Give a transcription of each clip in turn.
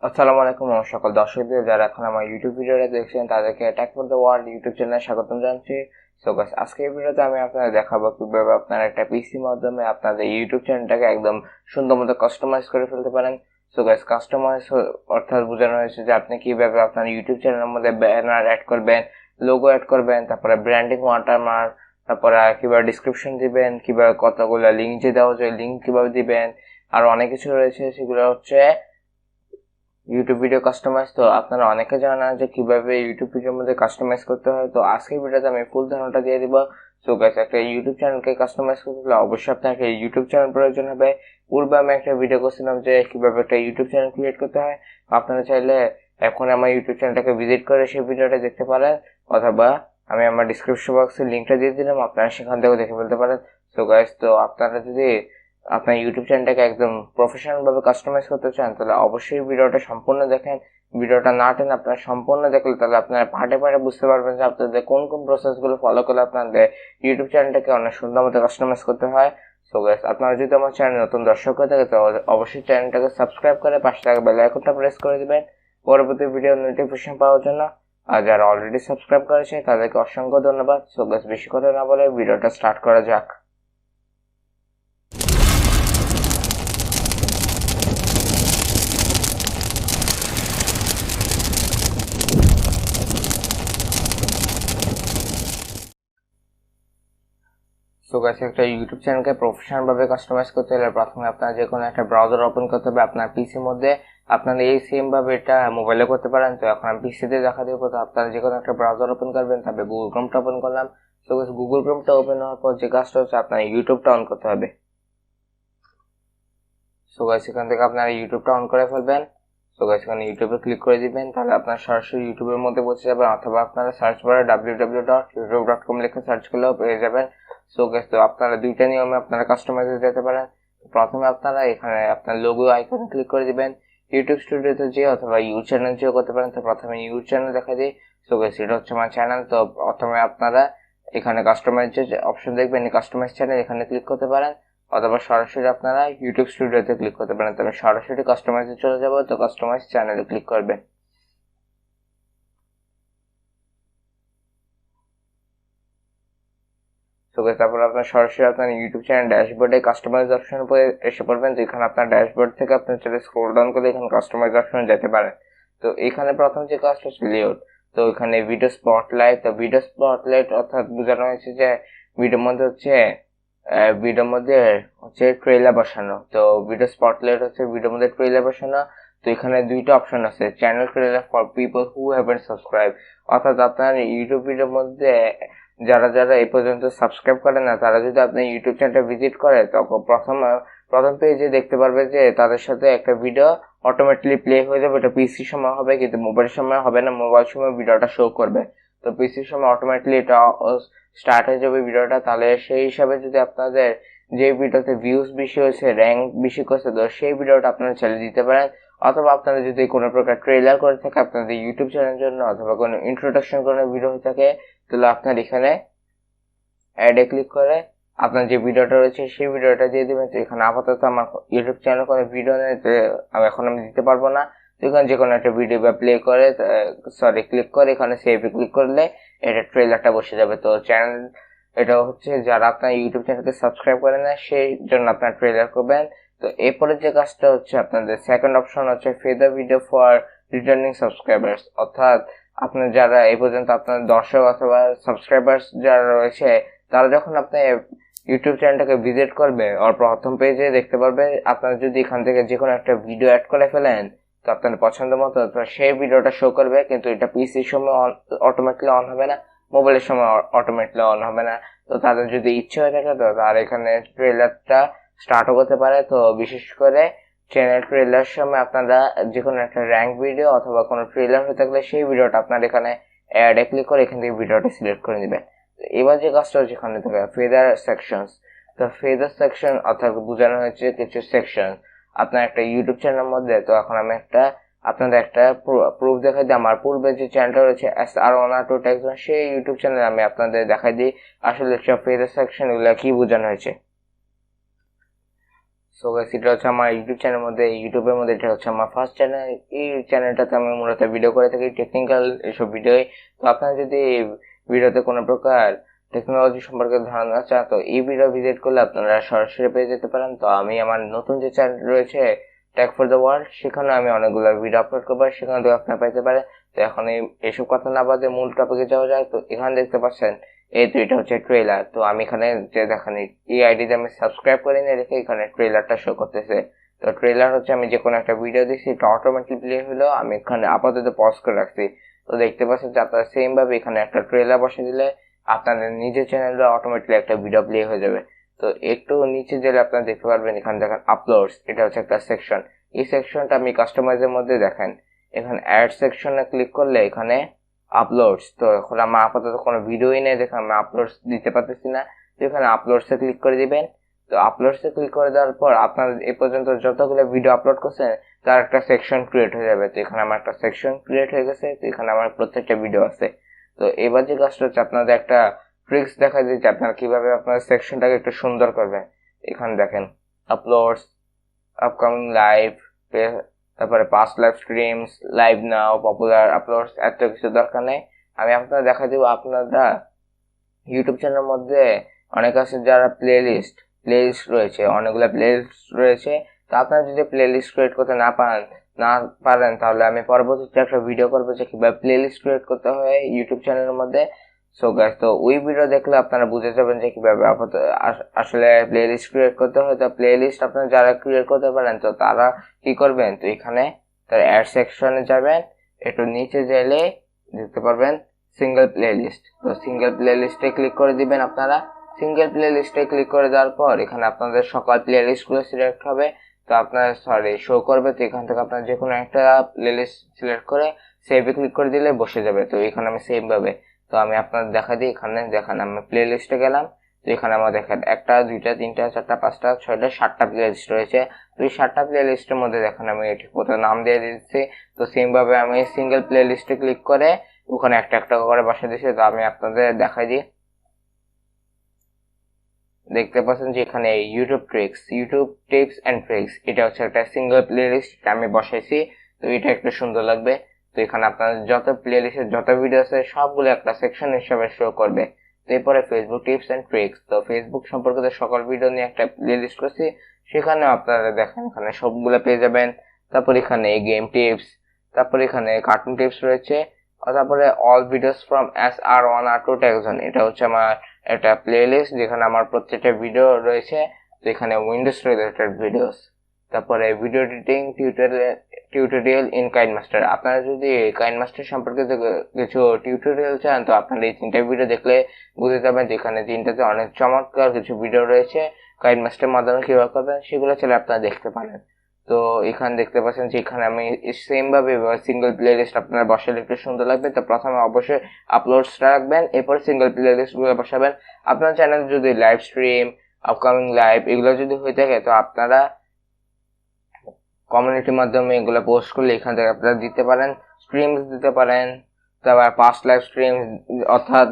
আসসালামু আলাইকুম সকল দর্শকদের যারা এখন আমার ইউটিউব ভিডিওটা দেখছেন তাদেরকে attack for the world YouTube চ্যানেলে স্বাগতম জানাচ্ছি। সো গাইস, আজকে এই ভিডিওতে আমি আপনাদের দেখাবো কিভাবে আপনারা একটা পিসি মাধ্যমে আপনাদের ইউটিউব চ্যানেলটাকে একদম সুন্দর মতো কাস্টমাইজ করে ফেলতে পারেন। সো গাইস, কাস্টমাইজ অর্থাৎ বোঝানো হয়েছে যে আপনি কিভাবে আপনার ইউটিউব চ্যানেলের মধ্যে ব্যানার অ্যাড করবেন, লোগো অ্যাড করবেন, তারপরে ব্র্যান্ডিং ওয়াটারমার্ক, তারপরে কিভাবে ডিসক্রিপশন দিবেন, কিভাবে কতগুলো লিঙ্ক যে দেওয়া যায় লিঙ্ক কিভাবে দিবেন, আর অনেক কিছু রয়েছে। সেগুলো হচ্ছে ইউটিউব ভিডিও কাস্টমাইজ। তো আপনারা অনেকে জানেন যে কিভাবে ইউটিউব ভিডিওর মধ্যে কাস্টমাইজ করতে হয়। তো আজকের ভিডিওতে আমি ফুল ধারণাটা দিয়ে দিব। সো গাইস, একটা ইউটিউব চ্যানেলকে কাস্টমাইজ করতে হলে অবশ্যই আপনাকে ইউটিউব চ্যানেল প্রয়োজন হবে। পূর্বে আমি একটা ভিডিও করছিলাম যে কিভাবে একটা ইউটিউব চ্যানেল ক্রিয়েট করতে হয়। আপনারা চাইলে এখন আমার ইউটিউব চ্যানেলটাকে ভিজিট করে সেই ভিডিওটা দেখতে পারেন, অথবা আমি আমার ডিসক্রিপশন বক্সে লিঙ্কটা দিয়ে দিলাম, আপনারা সেখান থেকেও দেখে ফেলতে পারেন। সো গাইস, তো আপনারা যদি আপনার ইউটিউব চ্যানেলটাকে একদম প্রফেশনাল ভাবে কাস্টমাইজ করতে চান তাহলে অবশ্যই ভিডিওটা সম্পূর্ণ দেখেন। ভিডিওটা না টেনে আপনারা সম্পূর্ণ দেখলে তাহলে আপনারা পার্টে পার্টে বুঝতে পারবেন যে আপনাদের কোন কোন প্রসেস গুলো ফলো করলে আপনাদের ইউটিউব চ্যানেলটাকে অনেক সুন্দর মতো কাস্টমাইজ করতে হয়। সো গাইস, আপনারা যদি আমার চ্যানেল নতুন দর্শক হয়ে থাকে তাহলে অবশ্যই চ্যানেলটাকে সাবস্ক্রাইব করে পাশে থাকা বেল আইকনটা প্রেস করে দিবেন পরবর্তী ভিডিও নোটিফিকেশন পাওয়ার জন্য। আর যারা অলরেডি সাবস্ক্রাইব করেছে তাদেরকে অসংখ্য ধন্যবাদ। সো গাইস, বেশি কথা না বলে ভিডিওটা স্টার্ট করা যাক। সো গাইস, একটা ইউটিউব চ্যানেলকে প্রফেশনাল ভাবে কাস্টমাইজ করতে হলে প্রথমে আপনার যে কোনো একটা ব্রাউজার ওপেন করতে হবে আপনার পিসির মধ্যে। আপনারা এই সেম ভাবে এটা মোবাইলে করতে পারেন। তো এখন আমি পিসিতে দেখা দিব। তো আপনারা যে কোনো একটা ব্রাউজার ওপেন করবেন, তারপরে গুগল ক্রোমটা ওপেন করলাম। সো গাইস, গুগল ক্রোমটা ওপেন হওয়ার পর যে কাজটা হচ্ছে আপনার ইউটিউবটা অন করতে হবে। সো গাইস, এখান থেকে আপনারা ইউটিউবটা অন করে ফেলবেন। সো গাইস, এখানে ইউটিউবে ক্লিক করে দিবেন, তাহলে আপনার সরাসরি ইউটিউবের মধ্যে পৌঁছে যাবেন, অথবা আপনারা সার্চ বারে www.youtube.com লিখে সার্চ করলেও পেয়ে যাবেন। সো গাইস, তো আপনারা দুইটা নিয়মে আপনারা কাস্টমাইজ যেতে পারেন। প্রথমে আপনারা এখানে আপনার লোগো আইকনে ক্লিক করে দিবেন। ইউটিউব স্টুডিওতে যে অথবা ইউ চ্যানেল যেও করতে পারেন। তো প্রথমে ইউ চ্যানেল দেখা দিই। সো গাইস, এটা হচ্ছে আমার চ্যানেল। তো প্রথমে আপনারা এখানে কাস্টমাইজ যে অপশন দেখবেন, এই কাস্টমাইজ চ্যানেল এখানে ক্লিক করতে পারেন, অথবা সরাসরি আপনারা ইউটিউব স্টুডিওতে ক্লিক করতে পারেন। তো আমি সরাসরি কাস্টমাইজে চলে যাব। তো কাস্টমাইজ চ্যানেলে ক্লিক করবেন। তো তারপর আপনার সরাসরি আপনার ইউটিউব চ্যানেল ড্যাশবোর্ডে কাস্টমাইজ অপশন উপরে এসে পড়বেন। তো এখানে আপনার ড্যাশবোর্ড থেকে আপনার চলে স্ক্রল ডাউন করে এখানে কাস্টমাইজ অপশনে যেতে পারেন। তো এখানে প্রথম যে কাজটা হচ্ছে লেআউট। তো এখানে ভিডিও স্পটলাইট। তো ভিডিও স্পটলাইট অর্থাৎ বোঝানো হয়েছে যে ভিডিওর মধ্যে হচ্ছে ট্রেলার বসানো। তো ভিডিও স্পটলাইট হচ্ছে ভিডিওর মধ্যে ট্রেলার বসানো। তো এখানে দুইটা অপশন আছে, channel trailer for people who haven't subscribe, অর্থাৎ আপনার ইউটিউব ভিডিওর মধ্যে যারা যারা এই পর্যন্ত সাবস্ক্রাইব করে না তারা যদি আপনার ইউটিউব চ্যানেলটা ভিজিট করে তখন প্রথম পেজে দেখতে পারবে যে তাদের সাথে একটা ভিডিও অটোমেটিকলি প্লে হয়ে যাবে। এটা পিসির সময় হবে, কিন্তু মোবাইলের সময় হবে না। মোবাইল সময় ভিডিওটা শো করবে। তো পিসির সময় অটোমেটিকলি এটা স্টার্ট হয়ে যাবে ভিডিওটা। তাহলে সেই হিসাবে যদি আপনাদের যে ভিডিওতে ভিউজ বেশি হয়েছে, র্যাঙ্ক বেশি করছে, তো সেই ভিডিওটা আপনারা ছেড়ে দিতে পারেন। অথবা আপনারা যদি কোনো প্রকার ট্রেলার করে থাকে আপনাদের ইউটিউব চ্যানেলের জন্য, অথবা কোনো ইন্ট্রোডাকশন কোনো ভিডিও হয়ে থাকে, তাহলে আপনার এখানে অ্যাডে ক্লিক করে আপনার যে ভিডিওটা রয়েছে সেই ভিডিওটা দিয়ে দেবেন। তো এখানে আপাতত আমার ইউটিউব চ্যানেল কোনো ভিডিও নেই, আমি দিতে পারবো না। তো এখানে যে কোনো একটা ভিডিও বা প্লে করে ক্লিক করে এখানে সেভে ক্লিক করলে এটা ট্রেলারটা বসে যাবে। তো চ্যানেল এটা হচ্ছে যারা আপনার ইউটিউব চ্যানেলকে সাবস্ক্রাইব করে না সেই জন্য আপনার ট্রেলার করবেন। তো এরপরে যে কাজটা হচ্ছে আপনাদের সেকেন্ড অপশন হচ্ছে feather video for returning subscribers, অর্থাৎ আপনার যারা এই পর্যন্ত আপনার দর্শক অথবা সাবস্ক্রাইবার্স যারা রয়েছে তারা যখন আপনার ইউটিউব চ্যানেলটাকে ভিজিট করবে আর প্রথম পেজে দেখতে পারবে আপনারা যদি এখান থেকে যে কোনো একটা ভিডিও অ্যাড করে ফেলেন তো আপনার পছন্দ মতো সেই ভিডিওটা শো করবে, কিন্তু এটা পিসির সময় অটোমেটিকলি অন হবে না, মোবাইলের সময় অটোমেটিকলি অন হবে না। তো তাদের যদি ইচ্ছে হয়ে থাকে তো তার এখানে ট্রেলারটা স্টার্টও করতে পারে। তো বিশেষ করে চ্যানেল ট্রেলার সময় আপনারা যে কোনো একটা র্যাঙ্ক ভিডিও অথবা কোনো ট্রেলার হয়ে থাকলে সেই ভিডিওটা আপনার এখানে অ্যাডে ক্লিক করে এখান থেকে ভিডিওটা সিলেক্ট করে নেবেন। এবার যে কাজটা হচ্ছে এখানে থেকে ফেদার সেকশনস। তো ফেদার সেকশন অর্থাৎ বোঝানো হয়েছে কিছু সেকশন আপনার একটা ইউটিউব চ্যানেলের মধ্যে। তো এখন আমি আপনাদের একটা প্রুফ দেখাই দিই। আমার পূর্বে যে চ্যানেলটা রয়েছে SR1R2 টেকজন, সেই ইউটিউব চ্যানেলে আমি আপনাদের দেখাই দিই আসলে সব ফেদার সেকশন এগুলো কি বোঝানো হয়েছে। সো গাইস, এটা হচ্ছে আমার ইউটিউব চ্যানেলের মধ্যে, ইউটিউবের মধ্যে এটা হচ্ছে আমার ফার্স্ট চ্যানেল। এই চ্যানেলটাতে আমি মূলত ভিডিও করে থাকি, টেকনিক্যাল এসব ভিডিও। তো আপনারা যদি এই ভিডিওতে কোনো প্রকার টেকনোলজি সম্পর্কে ধারণা চান, তো এই ভিডিও ভিজিট করলে আপনারা সরাসরি পেয়ে যেতে পারেন। তো আমি আমার নতুন যে চ্যানেল রয়েছে টেক ফর দ্য ওয়ার্ল্ড, সেখানে আমি অনেকগুলো ভিডিও আপলোড করবো, সেখান থেকে আপনারা পেতে পারেন। তো এখন এসব কথা না বাদে মূল টপিকে যাওয়া যায়। তো এখানে দেখতে পাচ্ছেন এই তো এটা হচ্ছে ট্রেলার। তো আমি এখানে যে দেখেন এই আইডিতে আমি সাবস্ক্রাইব করে নিয়ে রেখে এখানে ট্রেলারটা শো করতেছে। তো ট্রেলার হচ্ছে আমি যে কোনো একটা ভিডিও দেখছি, এটা অটোমেটিক প্লে হলো, আমি এখানে আপাতত পজ করে রাখছি। তো দেখতে পাচ্ছেন যে আপনারা সেম ভাবে এখানে একটা ট্রেলার বসে দিলে আপনাদের নিজের চ্যানেলে অটোমেটিক একটা ভিডিও প্লে হয়ে যাবে। তো একটু নিচে গেলে আপনারা দেখতে পারবেন এখানে দেখেন আপলোডস, এটা হচ্ছে একটা সেকশন। এই সেকশনটা আমি কাস্টমাইজের মধ্যে দেখেন এখানে অ্যাড সেকশনে ক্লিক করলে এখানে আপলোডস। তো এখন আমার আপাতত কোনো ভিডিওই নেই, দেখেন আমি আপলোডস দিতে পারতেছি না। তো এখানে আপলোডস এ ক্লিক করে দিবেন। তো আপলোডস এ ক্লিক করে দেওয়ার পর আপনার এ পর্যন্ত যতগুলো ভিডিও আপলোড করছেন তার একটা সেকশন ক্রিয়েট হয়ে যাবে। তো এখানে আমার একটা সেকশন ক্রিয়েট হয়ে গেছে। তো এখানে আমার প্রত্যেকটা ভিডিও আছে। তো এবার যে কাজটা হচ্ছে আপনাদের একটা ট্রিক্স দেখা দিচ্ছে আপনারা কিভাবে আপনার সেকশনটাকে একটু সুন্দর করবেন। এখানে দেখেন আপলোডস, আপকামিং লাইভ, তারপরে পাস্ট লাইভ স্ট্রিমস, লাইভ নাও, পপুলার আপলোডস, এত কিছু দরকার নেই। আমি আপনাদের দেখা দিব আপনারা ইউটিউব চ্যানেলের মধ্যে অনেক আছে যারা প্লেলিস্ট রয়েছে, অনেকগুলো প্লেলিস্ট রয়েছে। তো আপনারা যদি প্লেলিস্ট ক্রিয়েট করতে না পারেন তাহলে আমি পরবর্তীতে একটা ভিডিও করবো যে কিভাবে প্লেলিস্ট ক্রিয়েট করতে হয় ইউটিউব চ্যানেলের মধ্যে। সো গাইস, তো ওই ভিডিও দেখলে আপনারা বুঝে যাবেন যে কিভাবে আসলে প্লেলিস্ট ক্রিয়েট করতে হয়। তো প্লেলিস্ট আপনারা যারা ক্রিয়েট করতে পারেন তো তারা কি করবেন, তো এখানে তার অ্যাড সেকশনে যাবেন, একটু নিচে গেলে দেখতে পারবেন সিঙ্গেল প্লেলিস্ট। তো সিঙ্গেল প্লেলিস্টে ক্লিক করে দিবেন আপনারা। সিঙ্গেল প্লেলিস্টে ক্লিক করে দেওয়ার পর এখানে আপনাদের সকল প্লেলিস্টগুলো সিলেক্ট হবে। তো আপনার শো করবে। তো এখান থেকে আপনার যে কোনো একটা প্লেলিস্ট সিলেক্ট করে সেভে ক্লিক করে দিলে বসে যাবে। তো এখানে আমি সেভ ভাবে, তো আমি আপনাদের দেখা দিই, এখানে দেখেন আমি প্লে লিস্টে গেলাম। তো এখানে আমার দেখেন 1টা 2টা 3টা 4টা 5টা 6টা 7টা প্লে লিস্ট রয়েছে। তো এই 7টা প্লে লিস্টের মধ্যে দেখেন আমি এটি কোথাও নাম দিয়ে দিচ্ছি। তো সেম ভাবে আমি সিঙ্গেল প্লে লিস্টে ক্লিক করে ওখানে একটা একটা করে বসে দিচ্ছি। তো আমি আপনাদের দেখাই দিই, দেখতে পাচ্ছেন যে এখানে ইউটিউব টিপস এন্ড ট্রিক্স, এটা হচ্ছে একটা সিঙ্গেল প্লে লিস্ট আমি বসাইছি। তো এটা একটু সুন্দর লাগবে। তো এখানে আপনার যত প্লে লিস্টের যত ভিডিও আছে সবগুলো একটা সেকশন হিসেবে শো করবে। তো এরপরে ফেসবুক টিপস এন্ড ট্রিক্স, তো ফেসবুক সম্পর্কিত সকল ভিডিও নিয়ে একটা প্লে লিস্ট করছি, সেখানে আপনারা দেখেন এখানে সবগুলো পেয়ে যাবেন। তারপর এখানে গেম টিপস, তারপর এখানে কার্টুন টিপস রয়েছে, আর তারপরে all videos from SR1 R2 TechZone, এটা হচ্ছে আমার একটা প্লেলিস্ট যেখানে আমার প্রত্যেকটা ভিডিও রয়েছে। তো এখানে উইন্ডোজ রিলেটেড ভিডিওস, তারপরে video editing tutorial in KineMaster. আপনারা যদি কাইনমাস্টার সম্পর্কে কিছু টিউটোরিয়াল চান তো আপনারা এই 3টা ভিডিও দেখলে বুঝতে পারবেন যে এখানে 3টাতে অনেক চমৎকার কিছু ভিডিও রয়েছে। কাইনমাস্টার মাধ্যমে কিভাবে করবেন সেগুলো চাইলে আপনারা দেখতে পারেন। তো এখানে দেখতে পাচ্ছেন যে এখানে আমি সেম ভাবে সিঙ্গেল প্লে লিস্ট আপনারা বসালে একটু সুন্দর লাগবে। তো প্রথমে অবশ্যই আপলোডস রাখবেন, এরপর সিঙ্গেল প্লে লিস্ট গুলো বসাবেন। আপনার চ্যানেল যদি লাইভ স্ট্রিম, আপকামিং লাইভ এগুলো যদি হয়ে থাকে তো আপনারা কমিউনিটির মাধ্যমে এগুলো পোস্ট করলে এখান থেকে আপনারা দিতে পারেন, স্ট্রিমস দিতে পারেন। তারপর পাস্ট লাইভ স্ট্রিম, অর্থাৎ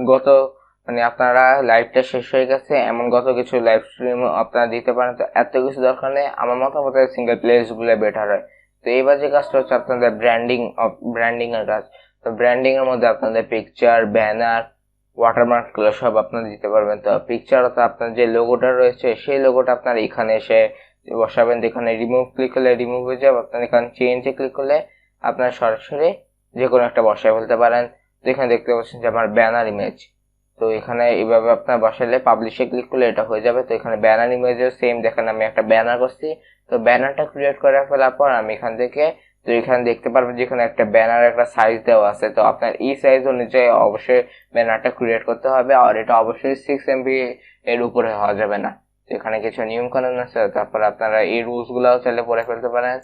মানে আপনারা লাইভটা শেষ হয়ে গেছে এমন গত কিছু লাইভ স্ট্রিম আপনারা দিতে পারেন। তো এত কিছু দরকার নেই, আমার মতামত সিঙ্গেল প্লেস গুলো বেটার হয়। তো এবার যে কাজটা হচ্ছে আপনাদের ব্র্যান্ডিং এর কাজ। তো ব্র্যান্ডিং এর মধ্যে আপনাদের পিকচার, ব্যানার, ওয়াটারমার্ক গুলো সব আপনারা দিতে পারবেন। তো পিকচার অর্থাৎ আপনার যে লোগোটা রয়েছে সেই লোগোটা আপনার এখানে এসে বসাবেন। এখানে রিমুভ ক্লিক করলে রিমুভ হয়ে যাবে। আপনার এখানে চেঞ্জে ক্লিক করলে আপনার সরাসরি যে কোনো একটা বসায় ফেলতে পারেন। তো এখানে দেখতে পাচ্ছেন যে আমার ব্যানার ইমেজ, তো এখানে এইভাবে আপনার বসালে পাবলিশে ক্লিক করলে এটা হয়ে যাবে। তো এখানে ব্যানার ইমেজের সেম দেখেন আমি একটা ব্যানার করছি। তো ব্যানারটা ক্রিয়েট করে ফেলার পর আমি এখান থেকে, তো এখানে দেখতে পারবেন যেখানে একটা ব্যানার একটা সাইজ দেওয়া আছে। তো আপনার এই সাইজ অনুযায়ী অবশ্যই ব্যানারটা ক্রিয়েট করতে হবে, আর এটা অবশ্যই 6 MB এর উপরে হওয়া যাবে না। তো এখানে কিছু নিয়ম কানুন আছে। তারপর আপনারা এই রুলস গুলাও চাইলে পড়ে ফেলতে পারেন।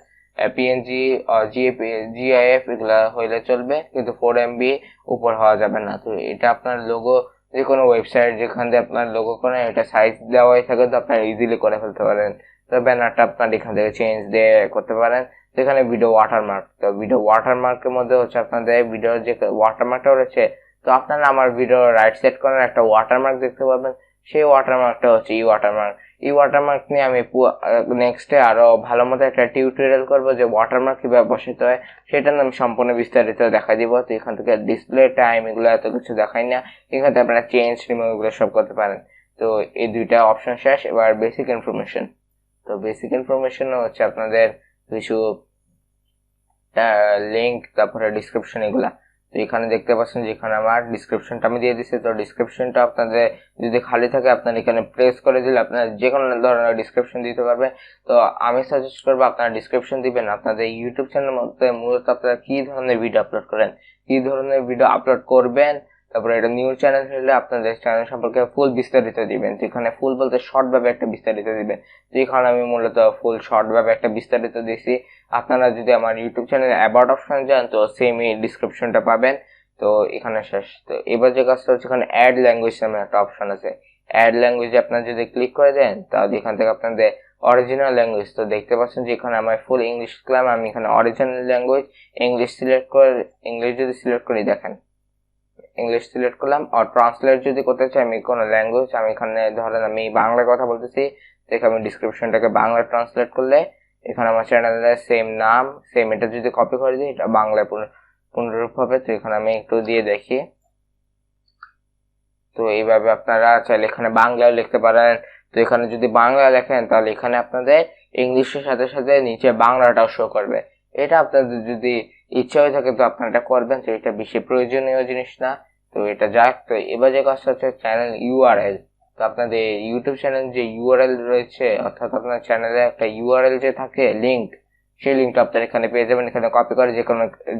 PNG, GIF এগুলা হইলে চলবে, কিন্তু 4 MB উপর হওয়া যাবে না। তো এটা আপনার লোগো যে কোনো ওয়েবসাইট যেখান দিয়ে আপনার লোগো করেন এটা সাইজ দেওয়াই থাকে, তো আপনারা ইজিলি করে ফেলতে পারেন। তো ব্যানারটা আপনার এখান থেকে চেঞ্জ দিয়ে করতে পারেন। সেখানে ভিডিও ওয়াটারমার্ক, তো ভিডিও ওয়াটারমার্কের মধ্যে হচ্ছে আপনাদের ভিডিওর যে ওয়াটারমার্কটা রয়েছে, তো আপনারা আমার ভিডিও রাইট সেট করেন একটা ওয়াটারমার্ক দেখতে পাবেন। সেই ওয়াটারমার্কটা হচ্ছে ই ওয়াটারমার্ক। এই ওয়াটারমার্ক নিয়ে আমি নেক্সটে আরো ভালো মতো একটা টিউটোরিয়াল করবো যে ওয়াটারমার্ক কিভাবে বসাতে হয়, সেটা আমি সম্পূর্ণ বিস্তারিত দেখা দিব। তো এখান থেকে ডিসপ্লে টাইম এগুলো এত কিছু দেখাই না, এখান থেকে আপনারা চেঞ্জ রিমুভ এগুলো সব করতে পারেন। তো এই দুইটা অপশন শেষ, এবার বেসিক ইনফরমেশন। তো বেসিক ইনফরমেশন হচ্ছে আপনাদের কিছু লিঙ্ক, তারপরে ডিসক্রিপশন এগুলা। তো এখানে দেখতে পাচ্ছেন যে এখানে আমার ডিসক্রিপশনটা আমি দিয়ে দিচ্ছি। তো ডিসক্রিপশনটা আপনাদের যদি খালি থাকে আপনার এখানে প্রেস করে দিলে আপনার যে কোনো ধরনের ডিসক্রিপশন দিতে পারবে। তো আমি সাজেস্ট করবো আপনারা ডিসক্রিপশন দিবেন আপনাদের ইউটিউব চ্যানেলের মধ্যে মূলত আপনারা কি ধরনের ভিডিও আপলোড করেন, কি ধরনের ভিডিও আপলোড করবেন। তারপরে এটা নিউ চ্যানেল হলে আপনাদের চ্যানেল সম্পর্কে ফুল বিস্তারিত দিবেন। তো এখানে ফুল বলতে শর্ট ভাবে একটা বিস্তারিত দিবেন। তো এখানে আমি মূলত ফুল শর্ট ভাবে একটা বিস্তারিত দিছি। আপনারা যদি আমার ইউটিউব চ্যানেলে অ্যাবাউট অপশন যান তো সেমই ডিসক্রিপশনটা পাবেন। তো এখানে শেষ। তো এবার যে কাজটা হচ্ছে এখানে অ্যাড ল্যাঙ্গুয়েজ নামে একটা অপশন আছে। অ্যাড ল্যাঙ্গুয়েজে আপনারা যদি ক্লিক করে দেন তাহলে এখান থেকে আপনাদের অরিজিনাল ল্যাঙ্গুয়েজ, তো দেখতে পাচ্ছেন যে এখানে আমার ফুল ইংলিশ দিলাম, আমি এখানে অরিজিনাল ল্যাঙ্গুয়েজ ইংলিশ সিলেক্ট করে ইংলিশ যদি সিলেক্ট করি দেখেন ইংলিশ সিলেক্ট করলাম। আর ট্রান্সলেট যদি করতে চাই আমি কোনো ল্যাঙ্গুয়েজ, আমি এখানে ধরেন আমি বাংলা কথা বলতেছি, দেখে আমি ডিসক্রিপশনটাকে বাংলা ট্রান্সলেট করলে এখানে আমার চ্যানেলের সেম নাম সেম এটা যদি কপি করে দিই এটা বাংলায় পুনরূপ হবে। তো এখানে আমি একটু দিয়ে দেখি। তো এইভাবে আপনারা চাইলে এখানে বাংলায় লিখতে পারেন। তো এখানে যদি বাংলা লেখেন তাহলে এখানে আপনাদের ইংলিশের সাথে সাথে নিচে বাংলাটাও শো করবে। এটা আপনাদের যদি ইচ্ছা হয়ে থাকে তো আপনারা এটা করবেন, তো এটা বেশি প্রয়োজনীয় জিনিস না। তো এটা যাক। তো এবার যে কাজটা হচ্ছে চ্যানেল ইউআরএল। তো আপনাদের ইউটিউব চ্যানেল যে ইউআরএল রয়েছে, অর্থাৎ আপনার চ্যানেলে একটা ইউআরএল যে থাকে লিঙ্ক, সেই লিঙ্কটা আপনারা এখানে পেয়ে যাবেন। এখানে কপি করে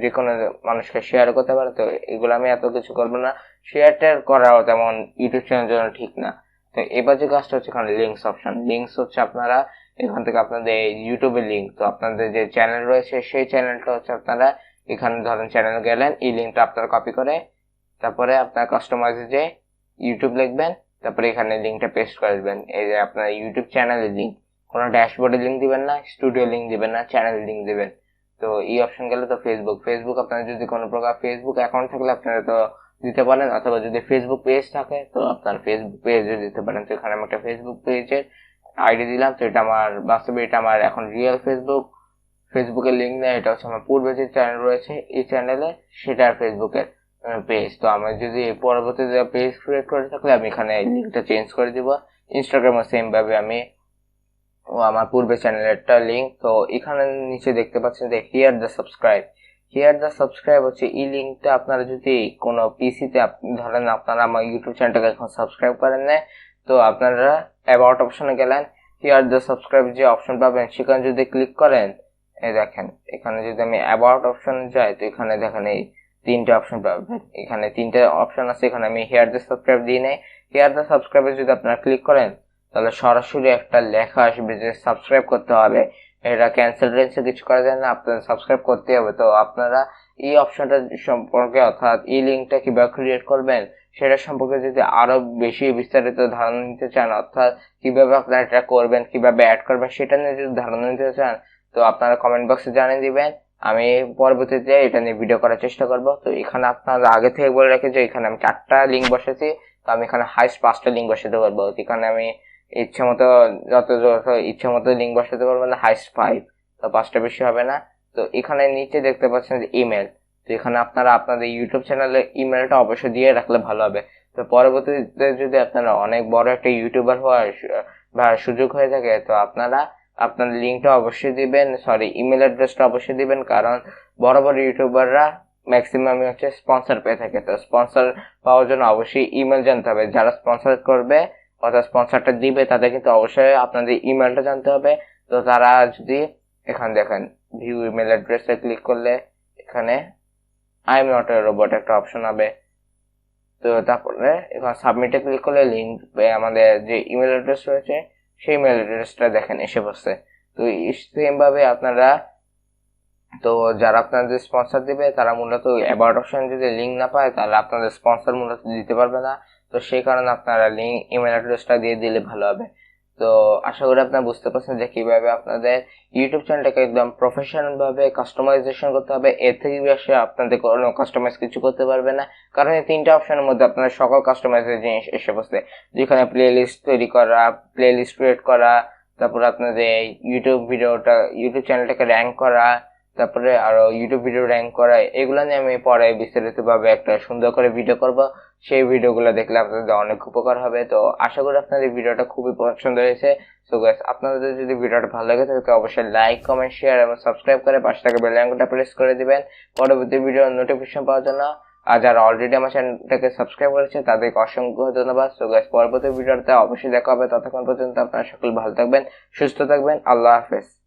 যে কোনো মানুষকে শেয়ার করতে পারে। তো এগুলো আমি এত কিছু করবো না, শেয়ার টেয়ার করাও তেমন ইউটিউব চ্যানেলের জন্য ঠিক না। তো এবার যে কাজটা হচ্ছে এখানে লিঙ্কস অপশন। লিঙ্কস হচ্ছে আপনারা এখান থেকে আপনাদের ইউটিউবের লিঙ্ক, তো আপনাদের যে চ্যানেল রয়েছে সেই চ্যানেলটা হচ্ছে আপনারা এখানে ধরেন চ্যানেল গেলেন, এই লিঙ্কটা আপনারা কপি করে তারপরে আপনার কাস্টমাইজে যে ইউটিউব লিখবেন, তারপরে এখানে লিঙ্কটা পেস্ট করে দেবেন। এই যে আপনার ইউটিউব চ্যানেলের লিঙ্ক, কোনো ড্যাশবোর্ডের লিঙ্ক দিবেন না, স্টুডিও লিঙ্ক দিবেন না, চ্যানেল লিঙ্ক দিবেন। তো এই অপশন গেলে তো ফেসবুক আপনার যদি কোনো প্রকার ফেসবুক অ্যাকাউন্ট থাকলে আপনারা তো দিতে পারেন, অথবা যদি ফেসবুক পেজ থাকে তো আপনার ফেসবুক পেজে দিতে পারেন। তো এখানে আমি একটা ফেসবুক পেজের আইডি দিলাম। তো এটা আমার বাস্তবে এটা আমার এখন রিয়েল ফেসবুকের লিঙ্ক নেই, এটা হচ্ছে আমার পূর্বে যে চ্যানেল রয়েছে এই চ্যানেলে সেটার ফেসবুকের পেজ। তো আমি যদি পরবর্তীতে পেজ ক্রিয়েট করে থাকলে আমি এখানে লিঙ্কটা চেঞ্জ করে দিব। ইনস্টাগ্রামে সেম ভাবে আমি আমার পূর্বে চ্যানেলেরটা লিঙ্ক। তো এখানে নিচে দেখতে পাচ্ছেন যে হিয়ার দ্য সাবস্ক্রাইব হচ্ছে এই লিঙ্কটা আপনারা যদি কোনো পিসিতে ধরেন আপনারা আমার ইউটিউব চ্যানেলটাকে এখন সাবস্ক্রাইব করেন না, তো আপনারা অ্যাবাউট অপশনে গেলেন, হিয়ার দ্য সাবস্ক্রাইব যে অপশন পাবেন সেখানে যদি ক্লিক করেন, এই দেখেন এখানে যদি আমি অ্যাবাউট অপশনে যাই তো এখানে দেখেন এই তিনটে অপশন পাবেন। এখানে তিনটে অপশন আছে, এখানে আমি হিয়ার দ্য সাবস্ক্রাইব দিই নাই। হিয়ার দ্য সাবস্ক্রাইবে যদি আপনারা ক্লিক করেন তাহলে সরাসরি একটা লেখা আসবে যে সাবস্ক্রাইব করতে হবে। এটা ক্যান্সেল টেন্সে কিছু করা যায় না, আপনাদের সাবস্ক্রাইব করতে হবে। তো আপনারা এই অপশনটা সম্পর্কে অর্থাৎ এই লিঙ্কটা কিভাবে ক্রিয়েট করবেন সেটা সম্পর্কে যদি আরো বেশি বিস্তারিত ধারণা নিতে চান, অর্থাৎ কিভাবে আপনারা এটা করবেন, কিভাবে অ্যাড করবেন সেটা নিয়ে যদি ধারণা নিতে চান তো আপনারা কমেন্ট বক্সে জানিয়ে দিবেন, আমি পরবর্তীতে এটা নিয়ে ভিডিও করার চেষ্টা করব। তো এখানে আপনারা আগে থেকে বলে রাখি যে এখানে আমি 4টা লিঙ্ক বসেছি, তো আমি এখানে হাইস্ট 5টা লিঙ্ক বসাতে পারবো। এখানে আমি ইচ্ছে মতো যত ইচ্ছে মতো লিঙ্ক বসাতে পারবো না, হাইস্ট 5, তো 5টা বেশি হবে না। তো এখানে নিচে দেখতে পাচ্ছেন যে ইমেল, তো এখানে আপনারা আপনাদের ইউটিউব চ্যানেলে ইমেলটা অবশ্যই দিয়ে রাখলে ভালো হবে। তো পরবর্তীতে যদি আপনারা অনেক বড় একটা ইউটিউবার হওয়ার বা সুযোগ হয়ে থাকে তো আপনারা আপনার লিঙ্কটা অবশ্যই দিবেন, ইমেল অ্যাড্রেসটা অবশ্যই দিবেন, কারণ বড় বড় ইউটিউবাররা ম্যাক্সিমামই হচ্ছে স্পন্সর পেয়ে থাকে। তো স্পন্সর পাওয়ার জন্য অবশ্যই ইমেল জানতে হবে, যারা স্পন্সর করবে অর্থাৎ স্পন্সরটা দিবে তাদের কিন্তু অবশ্যই আপনাদের ইমেলটা জানতে হবে। তো তারা যদি এখানে দেখেন ভিউ ইমেল অ্যাড্রেসে ক্লিক করলে এখানে I am not a robot একটা অপশন হবে। তো তারপরে এখানে সাবমিটে ক্লিক করলে লিঙ্ক আমাদের যে ইমেল অ্যাড্রেস রয়েছে সেই ইমেল অ্যাড্রেসটা দেখেন এসে বসছে। তো সেম ভাবে আপনারা তো যারা আপনাদের স্পন্সর দিবে তারা মূলত অ্যাবাউট অপশন যদি লিঙ্ক না পায় তাহলে আপনাদের স্পন্সর মূলত দিতে পারবে না। তো সেই কারণে আপনারা লিঙ্ক ইমেল অ্যাড্রেসটা দিয়ে দিলে ভালো হবে। তো আশা করি আপনারা বুঝতে পারছেন যে কিভাবে আপনাদের ইউটিউব চ্যানেলটাকে একদম প্রফেশনাল ভাবে কাস্টমাইজেশন করতে হবে। এর থেকে বেশি আপনাদের কোনো কাস্টমাইজ কিছু করতে পারবে না, কারণ এই তিনটা অপশনের মধ্যে আপনাদের সকল কাস্টমাইজের জিনিস এসে বসে, যেখানে প্লে লিস্ট তৈরি করা, প্লে লিস্ট ক্রিয়েট করা, তারপরে আপনাদের ইউটিউব চ্যানেলটাকে র্যাঙ্ক করা, তারপরে আরো ইউটিউব ভিডিও র্যাঙ্ক করা, এগুলো নিয়ে আমি পরে বিস্তারিত ভাবে একটা সুন্দর করে ভিডিও করব। সেই ভিডিওগুলো দেখলে আপনাদের অনেক উপকার হবে। তো আশা করি আপনাদের ভিডিওটা খুবই পছন্দ হয়েছে। সো গাইস, আপনাদের যদি ভিডিওটা ভালো লাগে তাহলে অবশ্যই লাইক, কমেন্ট, শেয়ার এবং সাবস্ক্রাইব করে পাশে থাকা বেল আইকনটা প্রেস করে দিবেন পরবর্তী ভিডিওর নোটিফিকেশন পাওয়ার জন্য। আর যারা অলরেডি আমার চ্যানেলটাকে সাবস্ক্রাইব করেছে তাদেরকে অসংখ্য ধন্যবাদ। সো গাইস, পরবর্তী ভিডিওতে অবশ্যই দেখা হবে। ততক্ষণ পর্যন্ত আপনারা সকল ভালো থাকবেন, সুস্থ থাকবেন। আল্লাহ হাফেজ।